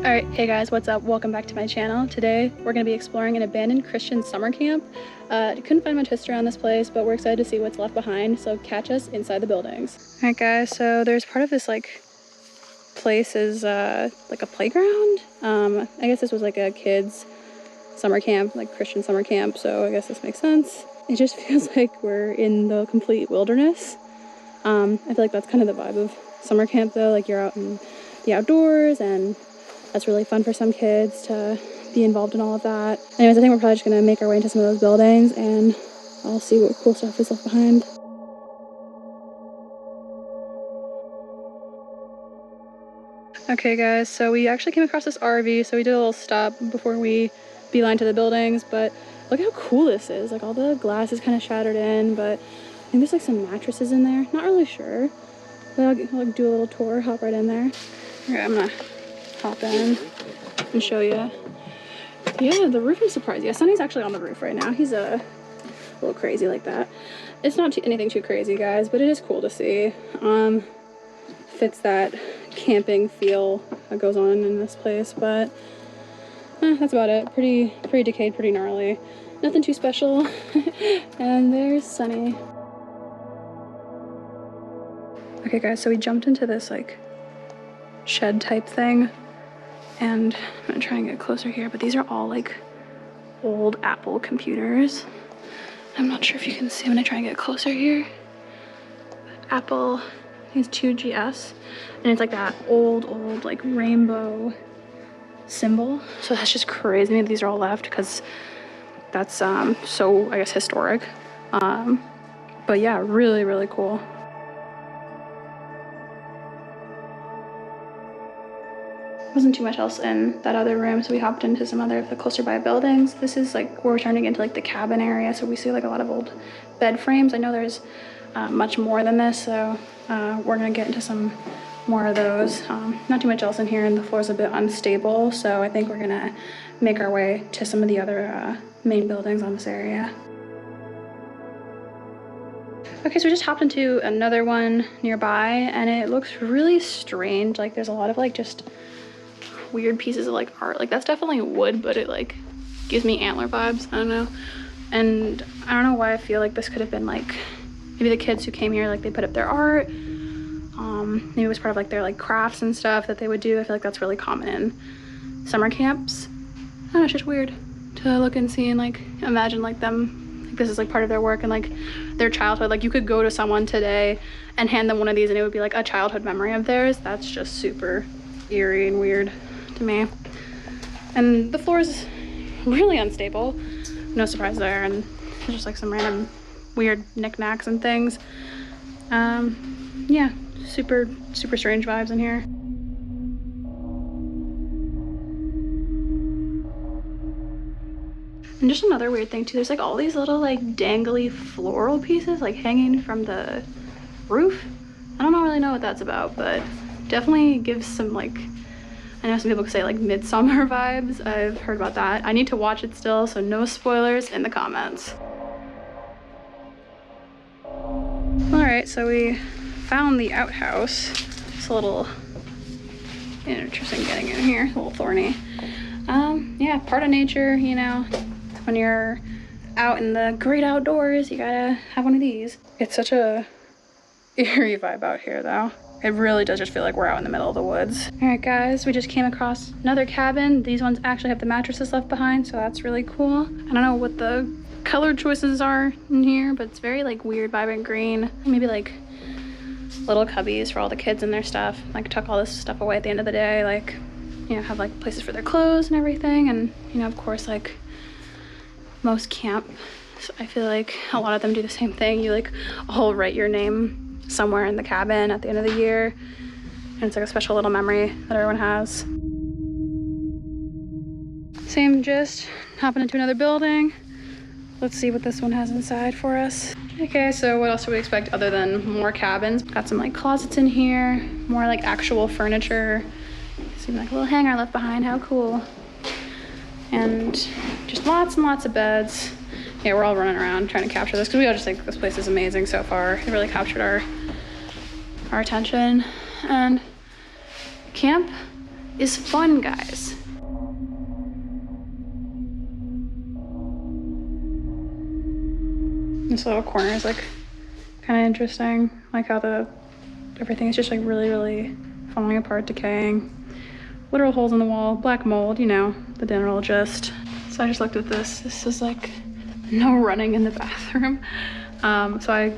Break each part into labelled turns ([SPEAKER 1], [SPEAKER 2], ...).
[SPEAKER 1] Alright, hey guys, what's up? Welcome back to my channel. Today we're going to be exploring an abandoned Christian summer camp. Couldn't find much history on this place, but we're excited to see what's left behind, so catch us inside the buildings. Alright guys, so there's part of this place is like a playground. I guess this was like a kids summer camp, like Christian summer camp, so I guess this makes sense. It just feels like we're in the complete wilderness. I feel like that's kind of the vibe of summer camp though, like you're out in the outdoors, and that's really fun for some kids to be involved in all of that. Anyways, I think we're probably just gonna make our way into some of those buildings and I'll see what cool stuff is left behind. Okay guys, so we actually came across this RV, so we did a little stop before we beeline to the buildings, but look how cool this is. Like all the glass is kind of shattered in, but I think there's like some mattresses in there. Not really sure, but I'll do a little tour, hop right in there. Okay, I'm gonna hop in and show you. Yeah, the roof is surprising. Yeah, Sonny's actually on the roof right now. He's a little crazy like that. It's not anything too crazy, guys, but it is cool to see. Fits that camping feel that goes on in this place, but that's about it. Pretty decayed, pretty gnarly. Nothing too special. And there's Sonny. Okay, guys, so we jumped into this like shed type thing, and I'm gonna try and get closer here, but these are all like old Apple computers. I'm not sure if you can see. I'm gonna try and get closer here. Apple, I think it's 2GS, and it's like that old like rainbow symbol. So that's just crazy. Maybe these are all left because that's so I guess historic. But yeah, really cool. Wasn't too much else in that other room, so we hopped into some other of the closer by buildings. This is like where we're turning into like the cabin area, so we see like a lot of old bed frames. I know there's much more than this, so we're gonna get into some more of those. Not too much else in here, and the floor's a bit unstable, so I think we're gonna make our way to some of the other main buildings on this area. Okay, so we just hopped into another one nearby, and it looks really strange. Like there's a lot of like just weird pieces of like art. Like that's definitely wood, but it like gives me antler vibes. I don't know. And I don't know why I feel like this could have been like maybe the kids who came here, like they put up their art. Maybe it was part of like their like crafts and stuff that they would do. I feel like that's really common in summer camps. I don't know, it's just weird to look and see and like imagine like them, like this is like part of their work and like their childhood. Like you could go to someone today and hand them one of these and it would be like a childhood memory of theirs. That's just super eerie and weird to me. And the floor is really unstable. No surprise there. And there's just like some random weird knickknacks and things. Yeah, super strange vibes in here. And just another weird thing too, there's like all these little like dangly floral pieces like hanging from the roof. I don't really know what that's about, but definitely gives some like, I know some people could say like midsummer vibes. I've heard about that. I need to watch it still, so no spoilers in the comments. All right, so we found the outhouse. It's a little interesting getting in here, a little thorny. Yeah, part of nature, you know, when you're out in the great outdoors, you gotta have one of these. It's such a eerie vibe out here though. It really does just feel like we're out in the middle of the woods. All right guys, we just came across another cabin. These ones actually have the mattresses left behind, so that's really cool. I don't know what the color choices are in here, but it's very like weird, vibrant green. Maybe like little cubbies for all the kids and their stuff. Like tuck all this stuff away at the end of the day. Like, you know, have like places for their clothes and everything. And, you know, of course, like most camps, I feel like a lot of them do the same thing. You like all write your name somewhere in the cabin at the end of the year, and it's like a special little memory that everyone has. Same gist, hopping into another building. Let's see what this one has inside for us. Okay, so what else do we expect other than more cabins? Got some like closets in here, more like actual furniture. See like a little hanger left behind, how cool. And just lots and lots of beds. Yeah, we're all running around trying to capture this because we all just think this place is amazing so far. It really captured our attention. And camp is fun, guys. This little corner is like kind of interesting. Like how everything is just like really falling apart, decaying. Literal holes in the wall, black mold, you know, the general gist. So I just looked at this. This is like no running in the bathroom. So I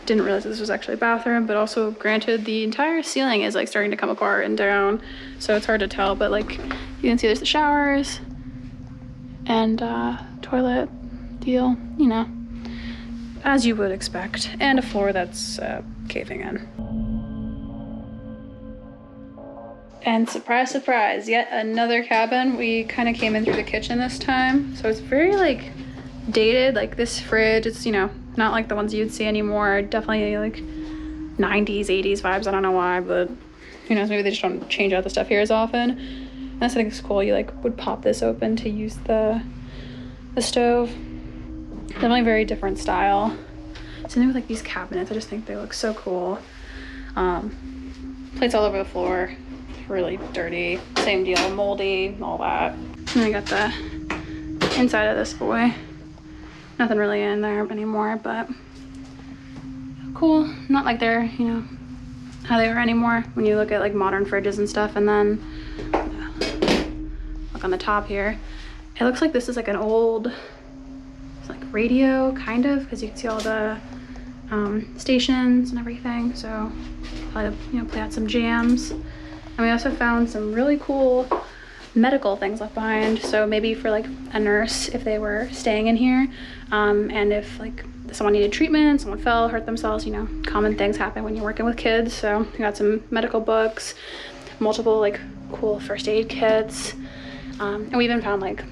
[SPEAKER 1] didn't realize this was actually a bathroom, but also granted the entire ceiling is like starting to come apart and down. So it's hard to tell, but like you can see there's the showers and toilet deal, you know, as you would expect. And a floor that's caving in. And surprise, surprise, yet another cabin. We kind of came in through the kitchen this time. So it's very like dated, like this fridge, it's, you know, not like the ones you'd see anymore. Definitely like 90s, 80s vibes. I don't know why, but who knows, maybe they just don't change out the stuff here as often. And that's, I think, it's cool. You like would pop this open to use the stove. Definitely very different style. Same thing with like these cabinets. I just think they look so cool. Plates all over the floor. Really dirty. Same deal, moldy, all that. And I got the inside of this boy. Nothing really in there anymore, but cool. Not like they're, you know, how they are anymore when you look at like modern fridges and stuff. And then look on the top here. It looks like this is like an old, it's like radio kind of, because you can see all the stations and everything. So probably, you know, play out some jams. And we also found some really cool medical things left behind. So maybe for like a nurse if they were staying in here, and if like someone needed treatment, someone fell, hurt themselves, you know, common things happen when you're working with kids. So we got some medical books, multiple like cool first aid kits, and we even found like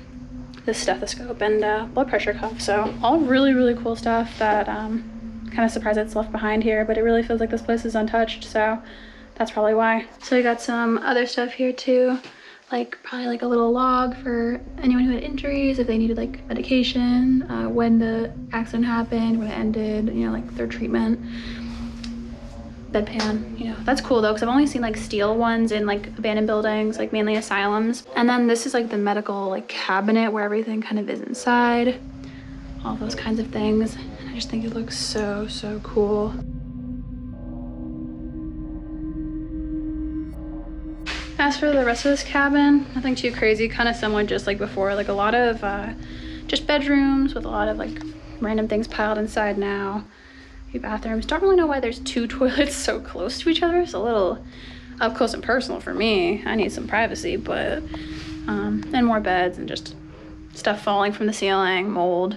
[SPEAKER 1] this stethoscope and blood pressure cuff. So all really cool stuff that kind of surprised it's left behind here, but it really feels like this place is untouched, so that's probably why. So we got some other stuff here too, like probably like a little log for anyone who had injuries, if they needed like medication, when the accident happened, when it ended, you know, like their treatment. Bedpan, you know, that's cool though, because I've only seen like steel ones in like abandoned buildings, like mainly asylums. And then this is like the medical like cabinet where everything kind of is inside, all those kinds of things. And I just think it looks so cool. As for the rest of this cabin, nothing too crazy, kind of similar just like before, like a lot of just bedrooms with a lot of like random things piled inside now. A few bathrooms. Don't really know why there's two toilets so close to each other. It's a little up close and personal for me. I need some privacy, but and more beds and just stuff falling from the ceiling, mold.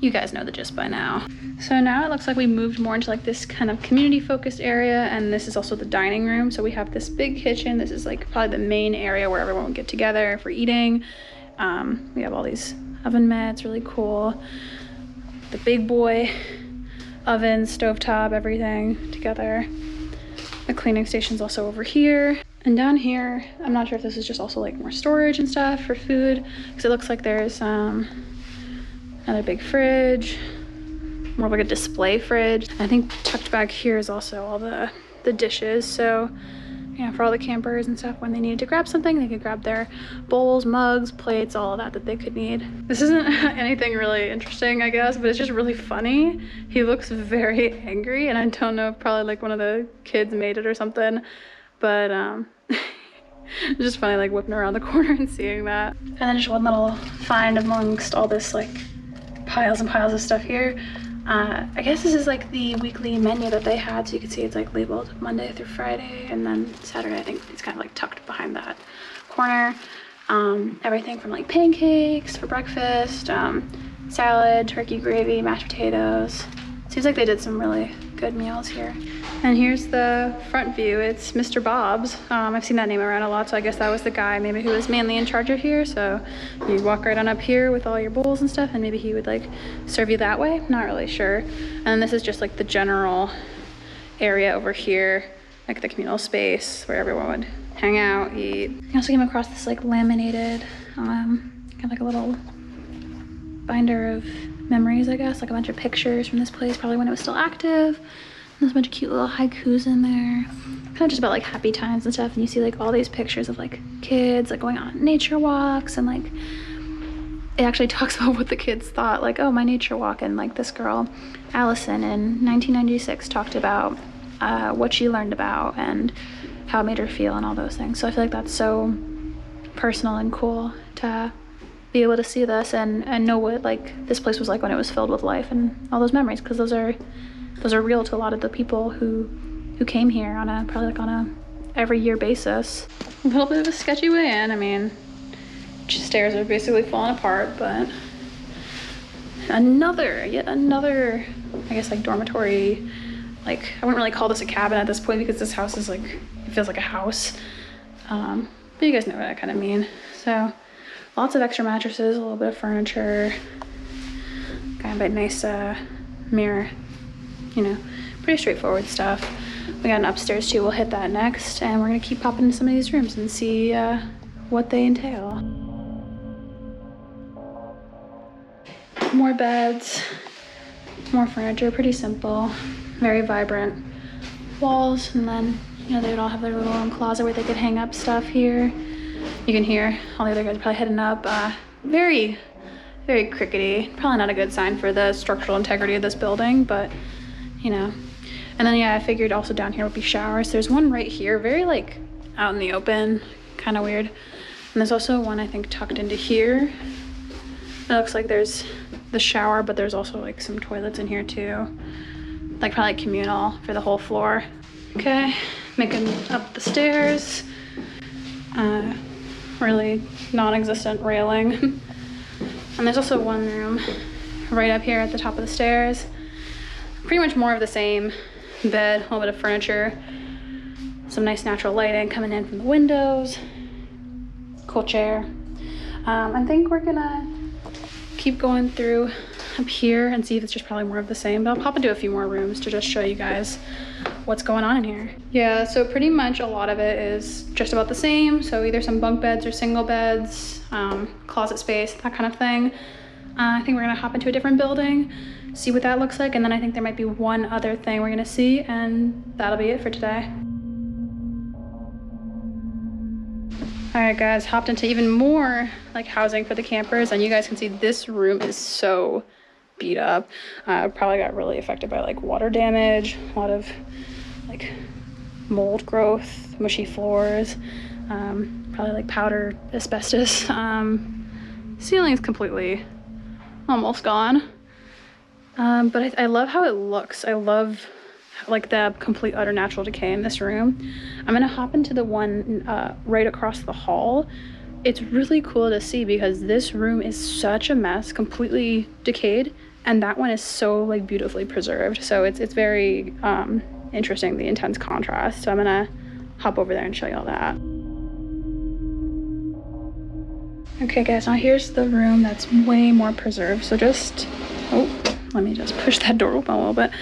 [SPEAKER 1] You guys know the gist by now. So now it looks like we moved more into like this kind of community focused area, and this is also the dining room. So we have this big kitchen. This is like probably the main area where everyone would get together for eating. We have all these oven mitts, really cool. The big boy oven, stovetop, everything together. The cleaning station's also over here. And down here, I'm not sure if this is just also like more storage and stuff for food, because it looks like there's another big fridge, more of like a display fridge. I think tucked back here is also all the dishes. So, you know, for all the campers and stuff, when they needed to grab something, they could grab their bowls, mugs, plates, all of that they could need. This isn't anything really interesting, I guess, but it's just really funny. He looks very angry, and I don't know if probably like one of the kids made it or something, but it's just funny like whipping around the corner and seeing that. And then just one little find amongst all this like piles and piles of stuff here. I guess this is like the weekly menu that they had, so you can see it's like labeled Monday through Friday, and then Saturday I think it's kind of like tucked behind that corner. Everything from like pancakes for breakfast, salad, turkey gravy, mashed potatoes. Seems like they did some really good meals here. And here's the front view. It's Mr. Bob's. I've seen that name around a lot, so I guess that was the guy maybe who was mainly in charge of here. So you walk right on up here with all your bowls and stuff, and maybe he would like serve you that way. Not really sure. And this is just like the general area over here, like the communal space where everyone would hang out, eat. I also came across this like laminated, kind of like a little binder of memories, I guess, like a bunch of pictures from this place, probably when it was still active. There's a bunch of cute little haikus in there. Kind of just about like happy times and stuff. And you see like all these pictures of like kids like going on nature walks, and like it actually talks about what the kids thought, like, oh, my nature walk. And like this girl, Allison, in 1996 talked about what she learned about and how it made her feel and all those things. So I feel like that's so personal and cool to be able to see this and know what like this place was like when it was filled with life and all those memories, because those are real to a lot of the people who came here on a probably like on a every year basis. A little bit of a sketchy way in. I mean, stairs are basically falling apart, but yet another I guess like dormitory. Like I wouldn't really call this a cabin at this point because this house is like, it feels like a house, but you guys know what I kind of mean. So lots of extra mattresses, a little bit of furniture, kind of a nice mirror, you know, pretty straightforward stuff. We got an upstairs too, we'll hit that next, and we're gonna keep popping into some of these rooms and see what they entail. More beds, more furniture, pretty simple, very vibrant walls, and then, you know, they would all have their little own closet where they could hang up stuff here. You can hear all the other guys probably heading up. Very, very crickety. Probably not a good sign for the structural integrity of this building, but, you know. And then, yeah, I figured also down here would be showers. There's one right here, very, like, out in the open, kind of weird. And there's also one, I think, tucked into here. It looks like there's the shower, but there's also, like, some toilets in here, too. Like, probably communal for the whole floor. Okay, making up the stairs. Really non-existent railing. And there's also one room right up here at the top of the stairs. Pretty much more of the same. Bed, a little bit of furniture, some nice natural lighting coming in from the windows, cool chair. I think we're gonna keep going through up here and see if it's just probably more of the same, but I'll pop into a few more rooms to just show you guys what's going on in here. Yeah, so pretty much a lot of it is just about the same. So either some bunk beds or single beds, closet space, that kind of thing. I think we're gonna hop into a different building, see what that looks like, and then I think there might be one other thing we're gonna see, and that'll be it for today. All right, guys, hopped into even more like housing for the campers, and you guys can see this room is so beat up. Probably got really affected by like water damage, a lot of like mold growth, mushy floors, probably like powder asbestos. Ceiling is completely almost gone. But I love how it looks. I love like the complete utter natural decay in this room. I'm gonna hop into the one right across the hall. It's really cool to see because this room is such a mess, completely decayed, and that one is so like beautifully preserved. So it's very interesting, the intense contrast. So I'm gonna hop over there and show you all that. Okay guys, now here's the room that's way more preserved. So just, let me just push that door open a little bit.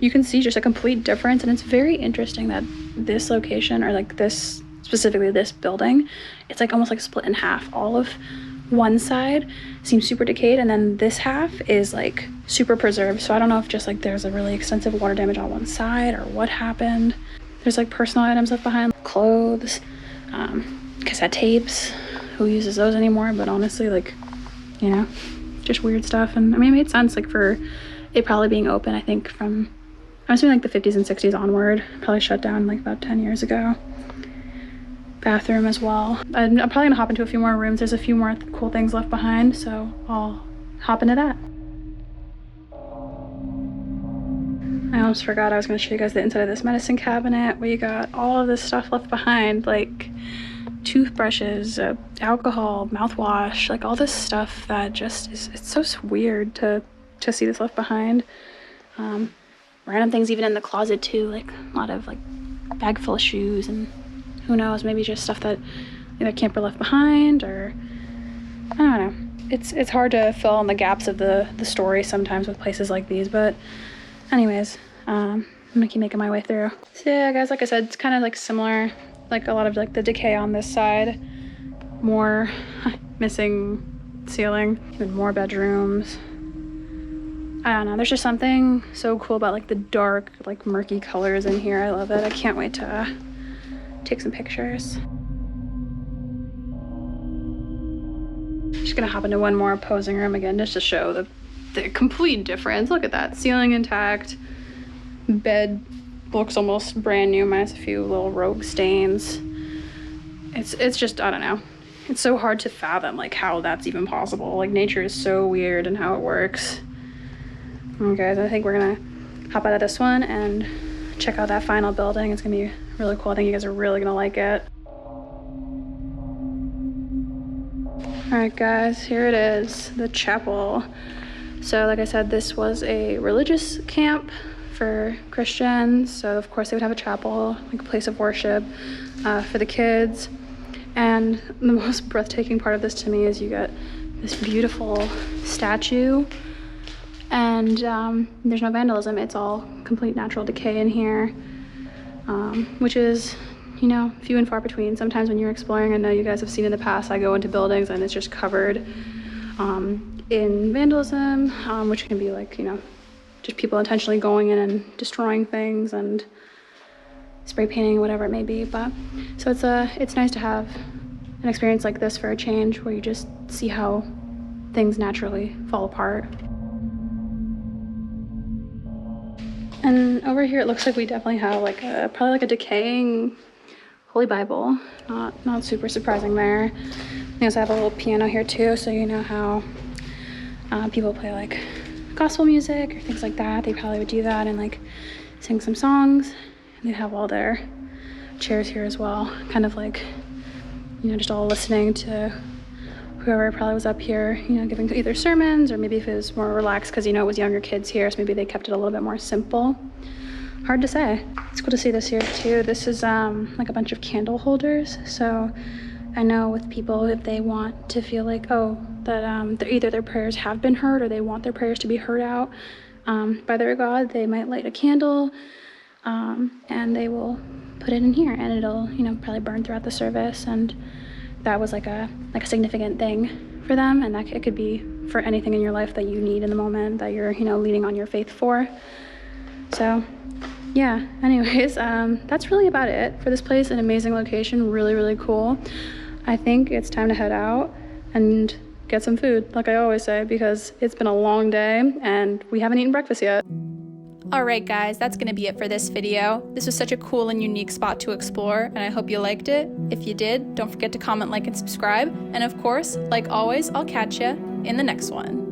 [SPEAKER 1] You can see just a complete difference, and it's very interesting that this location, or like this, specifically this building, it's like almost like split in half. All of one side seems super decayed, and then this half is like super preserved. So I don't know if just like there's a really extensive water damage on one side or what happened. There's like personal items left behind, clothes, cassette tapes. Who uses those anymore? But honestly, like, you know, just weird stuff. And I mean, it made sense like for it probably being open, I think from, I'm assuming like the 50s and 60s onward, probably shut down like about 10 years ago. Bathroom as well. I'm probably gonna hop into a few more rooms. There's a few more cool things left behind, so I'll hop into that. I almost forgot I was gonna show you guys the inside of this medicine cabinet. We got all of this stuff left behind, like toothbrushes, alcohol, mouthwash, like all this stuff that just is, it's so weird to see this left behind. Random things even in the closet too, like a lot of like bag full of shoes, and who knows, maybe just stuff that either camper left behind, or I don't know. It's hard to fill in the gaps of the story sometimes with places like these, but anyways, I'm gonna keep making my way through. So yeah guys, like I said, it's kind of like similar, like a lot of like the decay on this side, more missing ceiling, even more bedrooms, I don't know, there's just something so cool about like the dark, like murky colors in here. I love it. I can't wait to take some pictures. Just gonna hop into one more posing room again just to show the complete difference. Look at that, ceiling intact, bed looks almost brand new minus a few little rogue stains. It's just, I don't know. It's so hard to fathom like how that's even possible. Like nature is so weird and how it works. Okay, guys, I think we're gonna hop out of this one and check out that final building. It's gonna be really cool. I think you guys are really gonna like it. All right, guys, here it is, the chapel. So like I said, this was a religious camp for Christians. So of course they would have a chapel, like a place of worship for the kids. And the most breathtaking part of this to me is you get this beautiful statue, and there's no vandalism. It's all complete natural decay in here, which is, you know, few and far between. Sometimes when you're exploring, I know you guys have seen in the past, I go into buildings and it's just covered in vandalism, which can be like, you know, just people intentionally going in and destroying things and spray painting, whatever it may be. But so it's nice to have an experience like this for a change, where you just see how things naturally fall apart. And over here it looks like we definitely have like probably like a decaying Holy Bible. Not super surprising there. We also have a little piano here too, so you know how people play like gospel music or things like that. They probably would do that and like sing some songs. And they'd have all their chairs here as well, kind of like, you know, just all listening to whoever probably was up here, you know, giving either sermons, or maybe if it was more relaxed because, you know, it was younger kids here, so maybe they kept it a little bit more simple. Hard to say. It's cool to see this here too. This is like a bunch of candle holders. So I know with people, if they want to feel like, oh, that either their prayers have been heard or they want their prayers to be heard out by their God, they might light a candle and they will put it in here, and it'll, you know, probably burn throughout the service. And that was like a significant thing for them, and that it could be for anything in your life that you need in the moment that you're, you know, leaning on your faith for. So yeah, anyways, that's really about it for this place. An amazing location, really, really cool. I think it's time to head out and get some food, like I always say, because it's been a long day and we haven't eaten breakfast yet.
[SPEAKER 2] Alright guys, that's going to be it for this video. This was such a cool and unique spot to explore, and I hope you liked it. If you did, don't forget to comment, like, and subscribe. And of course, like always, I'll catch ya in the next one.